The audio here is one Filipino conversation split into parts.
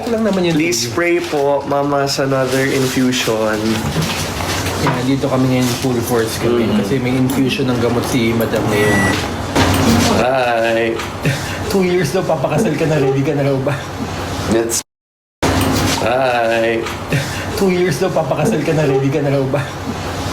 Joke lang naman yun. Please pray po, Mama's another infusion. Yeah, dito kami ngayon full force kami kasi may infusion ng gamot si Madam ngayon. Hi. 2 years daw papakasal ka na, ready ka na raw ba? That's... Hi. 2 years daw papakasal ka na, ready ka na raw ba?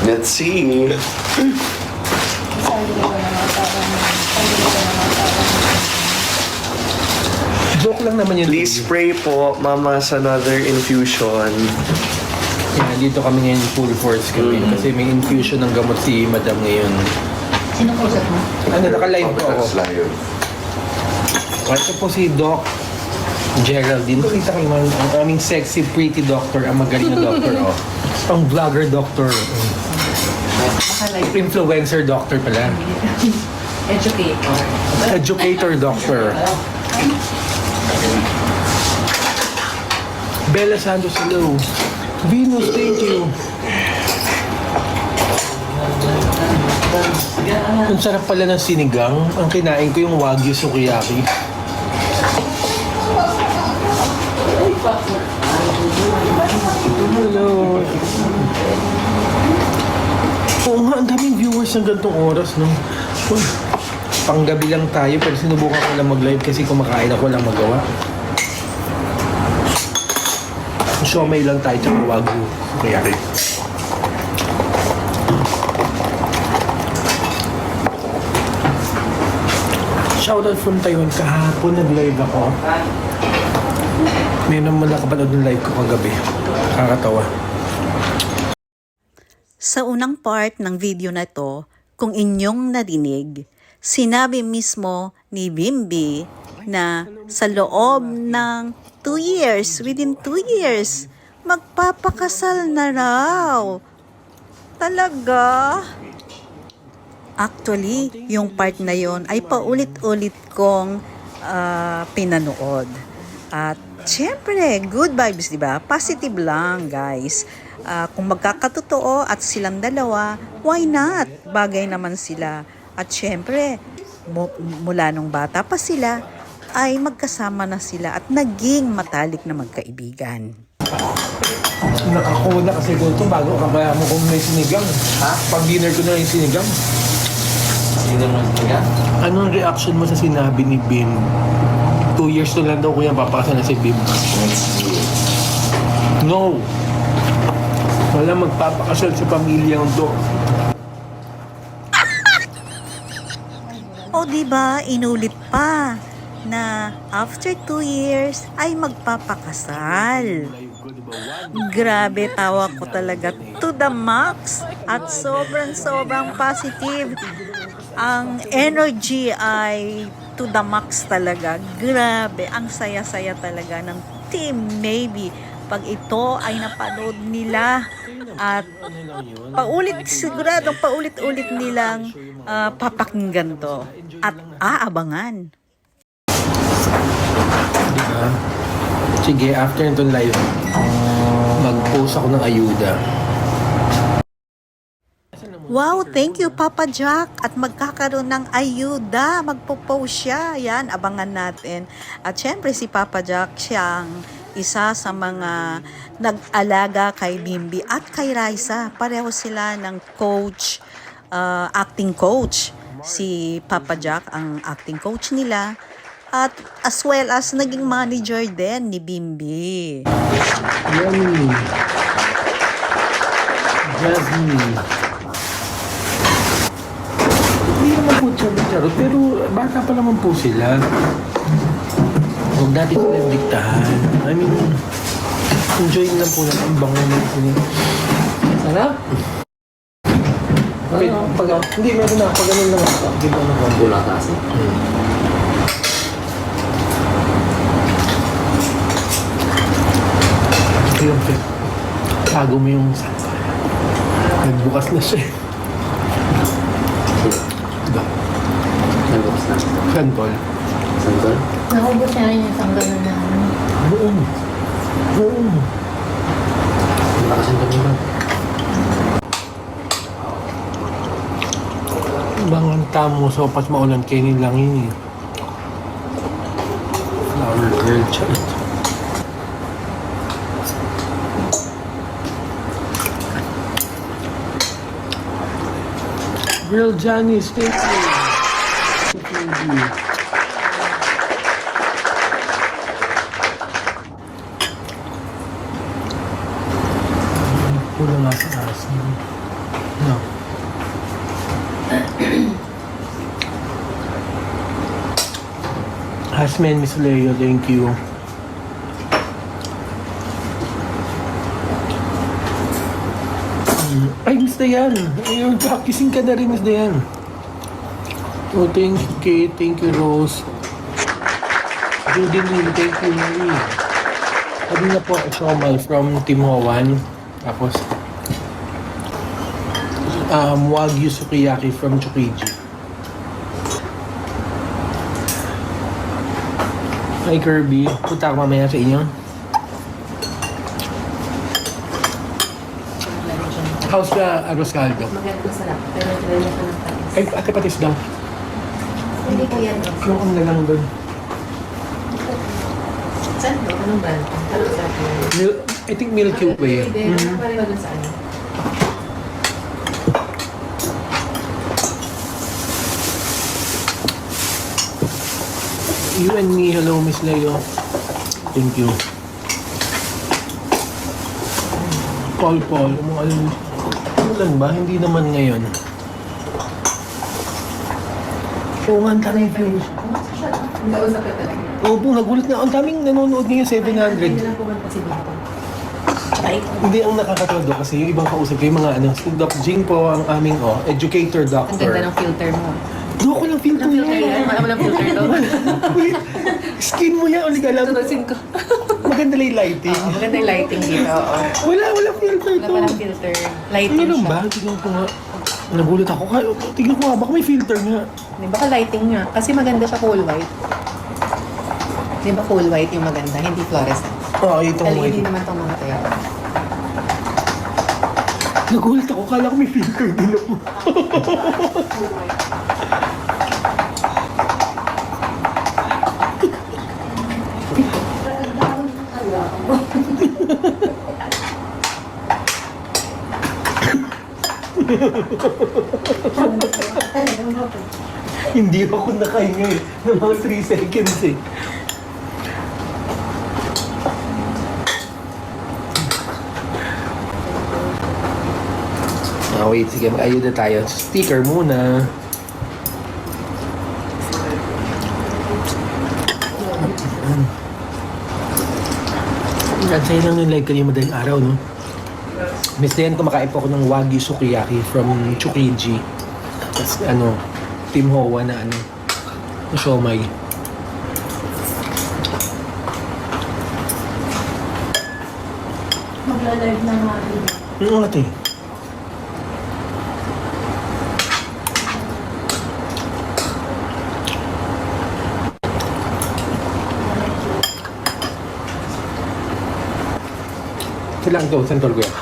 Let's see. Joke lang naman yun. Please pray po, Mama's another infusion. Yeah, dito kami ngayon full force kami kasi may infusion ng gamot si Madam ngayon. Sino po sa mo? Ano, naka-live po ako. Ito po si Doc Geraldine. Nakita ko naman ang aming sexy, pretty doctor, ang magaling na doctor. Ang vlogger doctor. Influencer doctor pala. Educator. Educator doctor. Bella Santos, hello. Venus, thank you. Ang sarap pala ng sinigang. Ang kinain ko yung Wagyu Sukiyaki. Hello. Oo nga, ang daming viewers ng gantong oras, no? Panggabi lang tayo, pero sinubukan ko lang mag-live kasi kumakain ako lang magawa. Siomay lang tayo, tsaka Wagyu. Kaya rin. Shoutout from Taiwan. Kahapon nag-live ako. May naman nakapanood ng live ko kagabi. Kakatawa. Sa unang part ng video na ito, kung inyong narinig, sinabi mismo ni Bimbi na sa loob ng 2 years, within 2 years, magpapakasal na raw. Talaga? Actually, yung part na yon ay paulit-ulit kong pinanood. At syempre, good vibes, di ba? Positive lang, guys. Kung magkakatotoo at silang dalawa, why not? Bagay naman sila. At syempre, mula nung bata pa sila, ay magkasama na sila at naging matalik na magkaibigan. Nakakuna kasi ko ito bago kabaya mo kung may sinigang. Ha? Pag-dinner ko na yung sinigang. Anong reaction mo sa sinabi ni Bim? 2 years na lang daw kuya papakasal na si Bim. No! Wala magpapakasal sa pamilyang to. O diba, inulit pa na after 2 years ay magpapakasal. Grabe, tawa ko talaga to the max at sobrang positive. Ang energy ay to the max talaga. Grabe, ang saya-saya talaga ng Team Maybe pag ito ay napanood nila at siguradong paulit-ulit nilang papakinggan to at aabangan. Diba? Sige, after nitong live, mag-post ako ng ayuda. Wow, thank you Papa Jack. At magkakaroon ng ayuda. Magpo-post siya. Yan, abangan natin. At syempre si Papa Jack, siyang isa sa mga nag-alaga kay Bimbi at kay Raisa. Pareho sila ng coach, acting coach. Si Papa Jack ang acting coach nila. At as well as naging manager din ni Bimbi. Yummy. Jasmine. Hindi naman po charot, pero bata pa naman po sila. Huwag natin sila diktahan. I mean, enjoy lang po natin ang bango na ito. Sarap? Okay, hindi, meron na. Pag ganun lang ako. Hindi ba naman? Wala kasi. Yung tago mo yung sunflower. Nagbukas na siya. Diba? Nagbukas na. Santol. Santol? Nakubos niya rin yung tanggal na namin. Buong. Buong. Wala ka santol mo ba? Bangan tamo sa pas maulan kainin lang yun eh. Flower girl chat. Girl Janice, thank you. Thank you. Kulang nga sa asin. No. Hasman, Miss Leo, thank you. Ay, Miss Dayan. Ayun, practicing ka na rin, Miss Dayan. Oh, thank you, Kate. Thank you, Rose. Judy Lee, thank you, Marie. Sabi na po, Shomal from Team Howan. Tapos, Wagyu Sukiyaki from Chukiji. Hi, Kirby. Punta ako mamaya sa inyo. How's the arroz caldo? Maganda sarap. Pero tinanong ko ng patis. Ay, ate patis daw. Hindi po yan. Yung ang nalang doon. Saan po? Anong brand? Anong sarap? I think Milky Way. Hindi. Ano pareho dun sa ano? You and me, hello Miss Leo. Thank you. Paul, umulan ba? Hindi naman ngayon. Oo nga, ang daming views. Ang kausap ka talaga. Oo po, nagulat na. Ang daming nanonood ngayon, 700. Hindi lang pumunta si Bito. Tsaka ikaw. Hindi, ang nakakatawa doon kasi yung ibang kausap ko, yung mga ano, si Doc Jing po ang aming educator Ang doctor. ganda ng filter mo. Doon ko lang filter Ang filter yan. yan. Wala mo ng filter to. Wait, skin mo yan, ulit alam. Tutusin ko. Maganda lang yung lighting. Oo, maganda yung lighting dito. Oo. Wala filter Wala to. pa ng filter. Lighting Ano siya. ba? Tingnan ko nga. Nagulat ako. Tingnan ko nga, baka may filter nga. Di ba ka lighting nga? Kasi maganda siya cool white. Di ba cool white yung maganda? Hindi fluorescent. Oo, itong Dali, white. hindi naman itong mga tayo. Nagulat ako, kala ko may filter din ako. Hindi ako nakahinga eh. Ng mga 3 seconds eh. Wait, sige, mag-ayuda tayo. Sticker muna. Sa'yo lang yung live kanina madaling araw, no? Miss Dayan, kumakain po ako ng Wagyu Sukiyaki from Chukiji. Tapos, Team Howa na na siomay. Magla-live na nga. Oo, ate. Sila ang doon, sentol ko yan.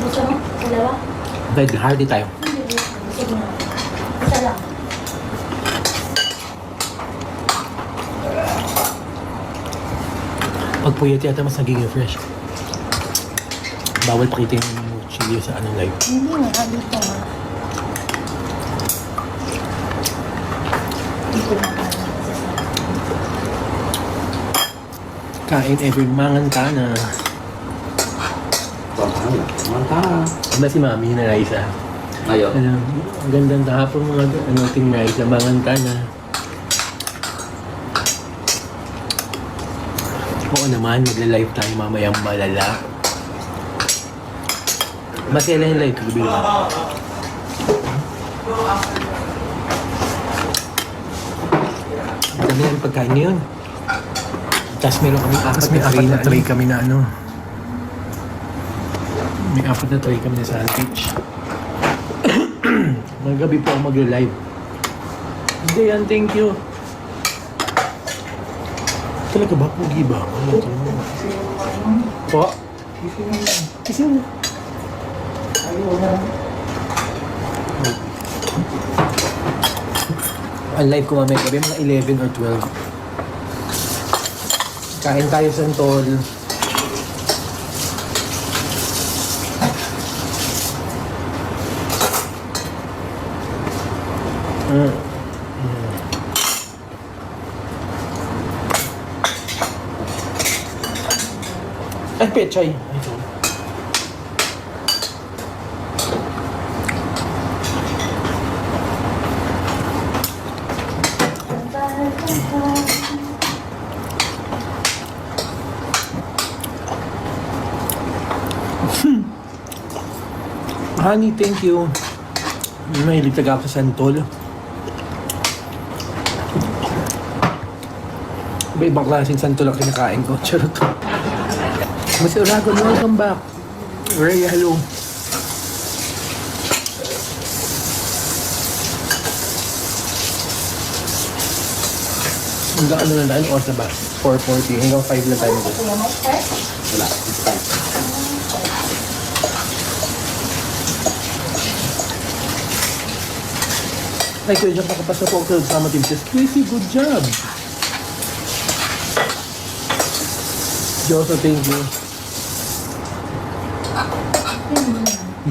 Gusto mo? Dalawa? Dahil hardy tayo. Sige na. Isa lang. Pag puyat yata mas nagiging fresh. Bawal pakita yung chili sa live. Hindi nga, dito nga. Dito nga. Kain every mangantana. Mantara. Diba si Mami na Raisa? Ayaw. Ang gandang kahapon mga Team Raisa, mangantana. Oo naman, magla-live tayo mamayang malala. Masaya lang yung live kagabi. Ang dami ng pagkain ngayon. Tapos meron kami apat na tray kami na May apat na tray kami na sandwich. Magabi po ako magla-live. Dayan, thank you. Talaga ba? Pugi ba? Po? Kising mo. Ang live ko mamaya gabi, mga 11 or 12. Kain tayo santol. Mm. Ay, pechay. Ito. Honey, thank you. Mahilig talaga ako sa santol. Iba-ibang klaseng santol ang kinakain ko. Charot. Mas Uragon, welcome back. Ray, hello. Hanggang ano na tayo? Oras na ba? 4:40. Hanggang 5 lang tayo. Wala. It's time. Ay, Kuya Jack, nakapasa po ako sa Team Chess. Chrissy, good job! Joso, thank you.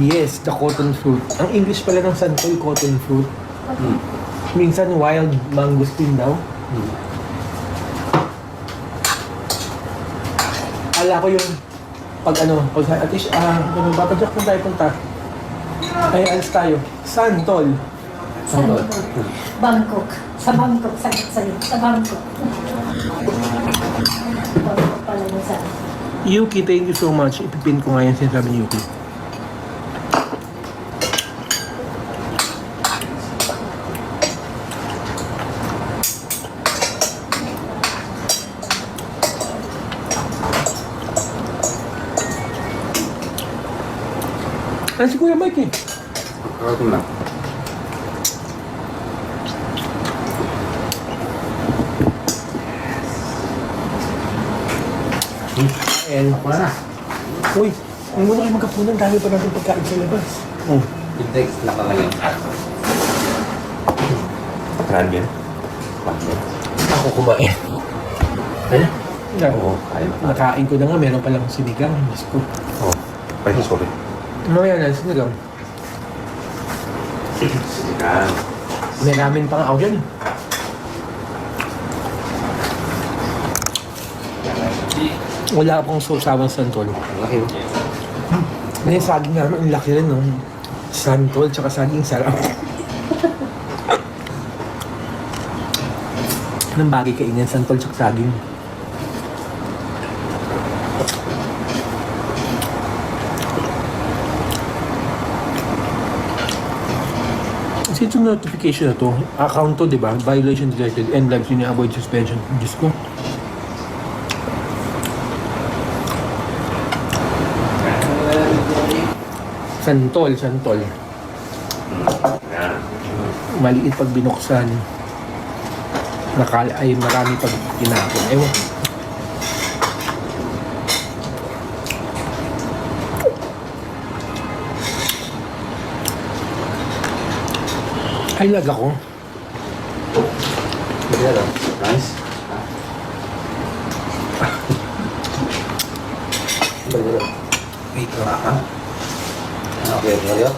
Yes, the cotton fruit. Ang English pala ng santol, cotton fruit. Minsan wild mangosteen daw. Ala ko yung pag at least, papadyak na tayo punta. Ay, alis tayo. Santol. Santol. Bangkok. Sa Bangkok. Sa Bangkok. Bangkok pala yung sa... Yuki, thank you so much. Ipipin ko nga yan sinasabi ni Yuki. Ano si Kuya Mike eh? Kakaroon lang. And, Ako na. uy, huwag muna kayo magkapunan. Dami pa natin pagkain sa labas. Oh. Pintex na ka ngayon. Ramen. Ako kumain. Eh? Oo, kaya na. Nakain ko na nga. Meron palang sinigang. Diyos ko. Oo. Pwede sorry. Mamaya na, sinigang. Sinigang. May ramen pa nga ako dyan. Wala akong sausawang santol. Ang laki. May saging namin, ang laki rin, no? Santol, tsaka saging sarap. Anong bagay kainin, santol, tsaka saging? Kasi itong notification na to, account to, di ba? Violation detected and live yun avoid suspension. Diyos ko. Santol. Maliit pag binuksan. Ay marami pag tinapon. Ewan. Ay, lag ako. Nice. Wait, Okay, Mario.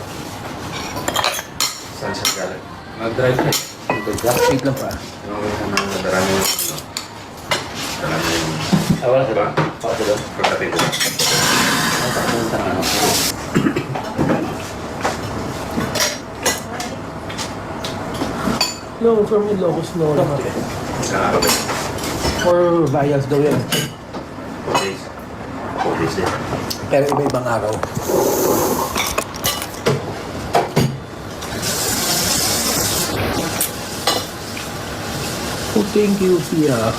Saan siya galing? Mag-drive na. wait lang pa. Okay, sana nadarami yung ano. Darami yung... Wala diba? Oo, diba? Pagkatid ko. Punta na ano. No, from Ilocos, no. Nakakabit. 4 vials daw yan. 4 days. 4 days din. Pero iba-ibang araw. Oh, thank you, Pia.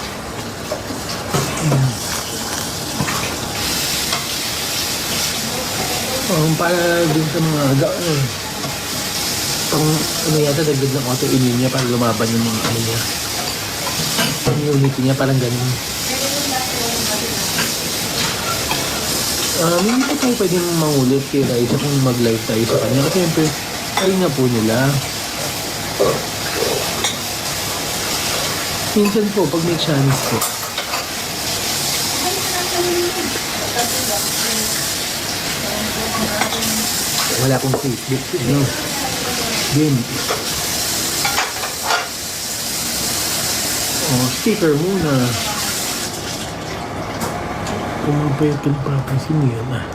Para din sa mga pang ano yata dagdag ng autoimmune niya para lumaban yung mga ano niya. Immunity niya parang ganun. Hindi pa tayo pwedeng mangulit kay Raisa kung mag-live tayo sa kanya. Kasi siyempre, karin na po nila. Minsan po, pag may chance po. Wala akong Facebook. No. Game. Oh, sticker muna. Kung mga pa yung pinapapansin mo yun ah.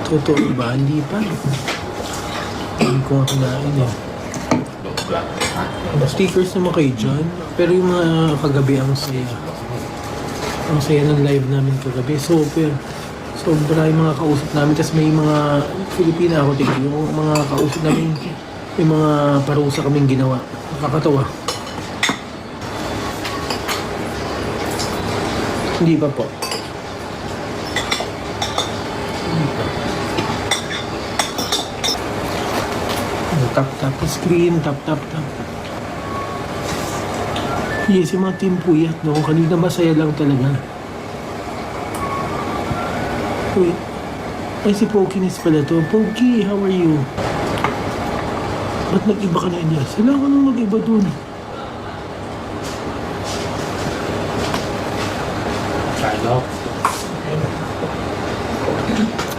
Totoo ba? Hindi pa. Hindi ko nga kinain eh. Stickers naman kayo dyan. Pero yung mga kagabi ang saya. Ang saya ng live namin kagabi. Super. Sobra yung mga kausap namin. Tapos may mga Filipina ako tingin. Yung mga kausap namin, may mga parusa kaming ginawa. Nakakatawa. Hindi pa po. Tap screen, tap. Yes, yung mga team puyat, no? Kanina masaya lang talaga. Wait. Ay, si Pokiness pala to. Poki, how are you? Ba't nag-iba ka na niya? Sila ka nang nag-iba dun.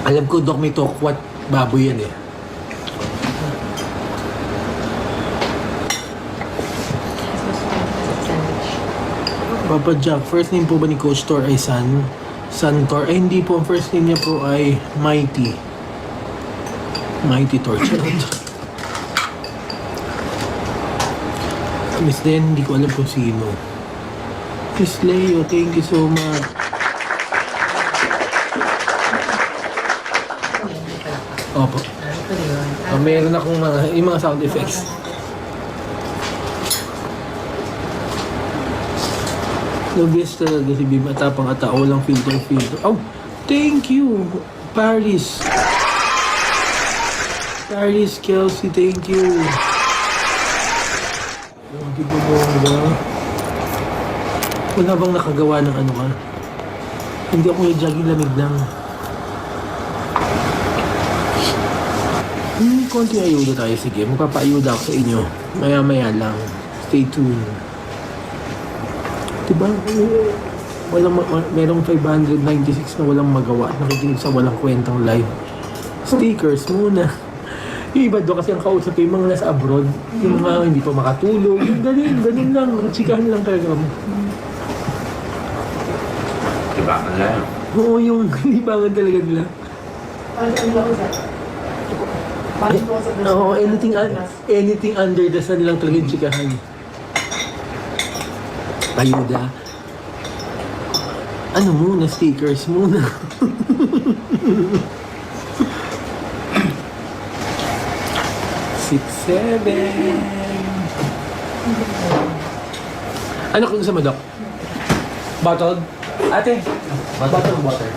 Alam ko, Doc, may tokwat baboy yan eh. Papa Jack, first name po ba ni Coach Tor ay San Tor? Ay, hindi po. Ang first name niya po ay Mighty. Mighty Tor. Miss Den, hindi ko alam kung sino. Miss Leo, thank you so much. Opo. Meron akong yung mga sound effects. Nag-guess talaga si Bim at tapang at tao lang filter. Oh, thank you, Paris. Paris Kelsey, thank you. Di ba bongga? Wala bang nakagawa ng ano ka? Hindi ako yung jogging lamig lang. Konti ayuda tayo. Sige, magpapaayuda ako sa inyo. Maya-maya lang. Stay tuned. Diba? Merong 596 na walang magawa. Nakikinig sa walang kwentang live. Stickers muna. Yung iba doon kasi ang kausap yung mga nasa abroad. Yung mga hindi pa makatulog. Yung ganun lang. Chikahan lang talaga mo. Tibakan lang. Oo, yung libangan talaga nila. Oo, anything under the sun lang talaga yung chikahan. Ayuda. Ano muna? Stickers muna. Six, seven. Ano kung sa Doc? Bottled? Ate, bottled water.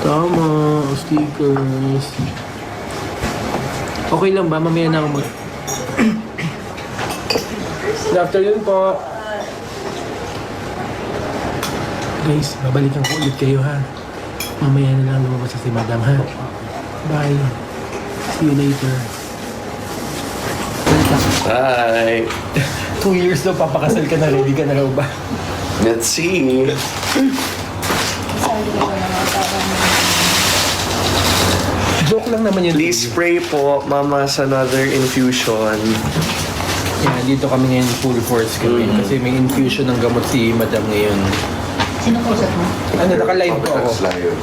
Tama, stickers. Okay lang ba? Mamaya na ako Good afternoon po. Guys, babalikan ko ulit kayo ha. Mamaya na lang lumabas si Madam ha. Bye. See you later. Bye. 2 years daw papakasal ka na. Ready ka na raw ba? Let's see. Joke lang naman yun. Please pray po, Mama's another infusion. Yeah, dito kami ngayon full force kami. Kasi may infusion ng gamot si Madam ngayon. Sino po sa mo? Ano, naka-live po ako. Live.